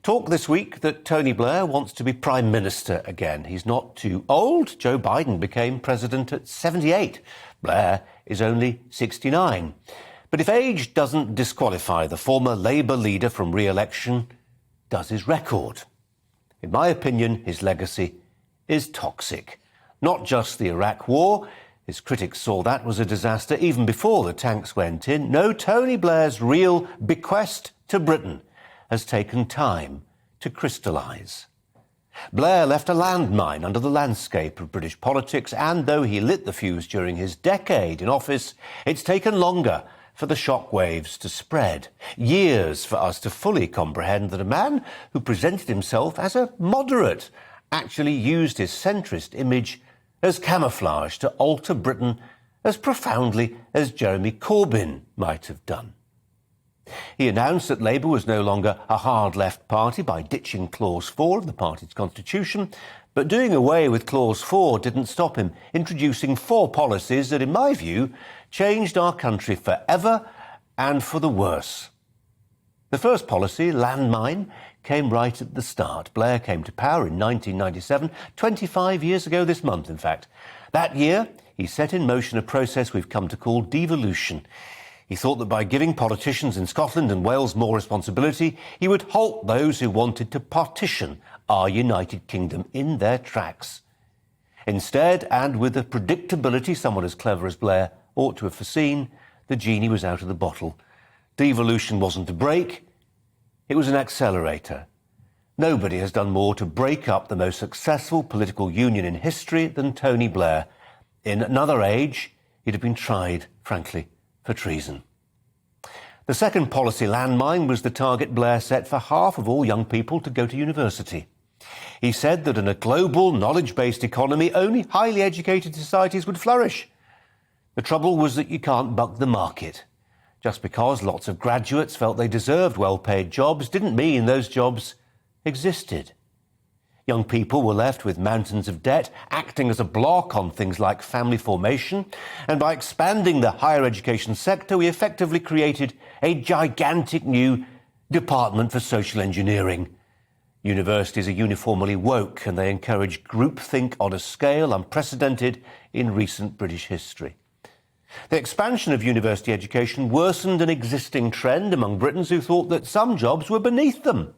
Talk this week that Tony Blair wants to be Prime Minister again. He's not too old. Joe Biden became president at 78. Blair is only 69. But if age doesn't disqualify the former Labour leader from re-election, does his record? In my opinion, his legacy is toxic. Not just the Iraq War. His critics saw that was a disaster even before the tanks went in. No, Tony Blair's real bequest to Britain has taken time to crystallise. Blair left a landmine under the landscape of British politics, and though he lit the fuse during his decade in office, it's taken longer for the shockwaves to spread. Years for us to fully comprehend that a man who presented himself as a moderate actually used his centrist image as camouflage to alter Britain as profoundly as Jeremy Corbyn might have done. He announced that Labour was no longer a hard left party by ditching Clause 4 of the party's constitution, but doing away with Clause 4 didn't stop him introducing 4 policies that, in my view, changed our country forever and for the worse. The first policy, landmine, came right at the start. Blair came to power in 1997, 25 years ago this month, in fact. That year, he set in motion a process we've come to call devolution. He thought that by giving politicians in Scotland and Wales more responsibility, he would halt those who wanted to partition our United Kingdom in their tracks. Instead, and with a predictability someone as clever as Blair ought to have foreseen, the genie was out of the bottle. Devolution wasn't a brake, it was an accelerator. Nobody has done more to break up the most successful political union in history than Tony Blair. In another age, he'd have been tried, frankly, for treason. The second policy landmine was the target Blair set for half of all young people to go to university. He said that in a global, knowledge-based economy, only highly educated societies would flourish. The trouble was that you can't buck the market. Just because lots of graduates felt they deserved well-paid jobs didn't mean those jobs existed. Young people were left with mountains of debt, acting as a block on things like family formation, and by expanding the higher education sector, we effectively created a gigantic new department for social engineering. Universities are uniformly woke, and they encourage groupthink on a scale unprecedented in recent British history. The expansion of university education worsened an existing trend among Britons who thought that some jobs were beneath them.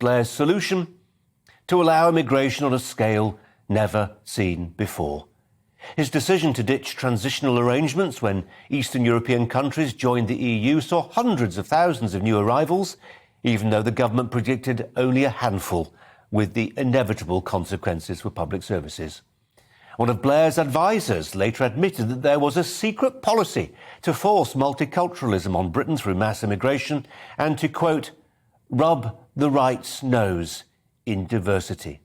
Blair's solution? To allow immigration on a scale never seen before. His decision to ditch transitional arrangements when Eastern European countries joined the EU saw hundreds of thousands of new arrivals, even though the government predicted only a handful, with the inevitable consequences for public services. One of Blair's advisers later admitted that there was a secret policy to force multiculturalism on Britain through mass immigration and to, quote, rub the right's nose in diversity.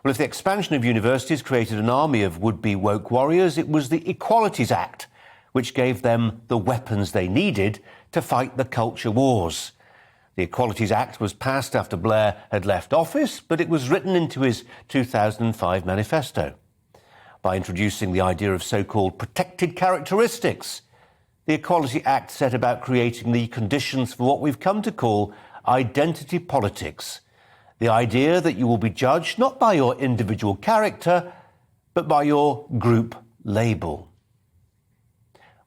Well, if the expansion of universities created an army of would-be woke warriors, it was the Equalities Act which gave them the weapons they needed to fight the culture wars. The Equalities Act was passed after Blair had left office, but it was written into his 2005 manifesto. By introducing the idea of so-called protected characteristics, the Equality Act set about creating the conditions for what we've come to call identity politics. The idea that you will be judged not by your individual character, but by your group label.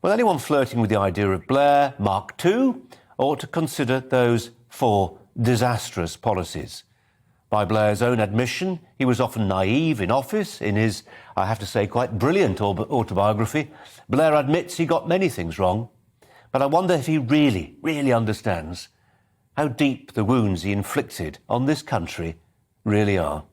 Well, anyone flirting with the idea of Blair, Mark II, ought to consider those 4 disastrous policies. By Blair's own admission, he was often naive in office. In his, I have to say, quite brilliant autobiography, Blair admits he got many things wrong. But I wonder if he really understands how deep the wounds he inflicted on this country really are.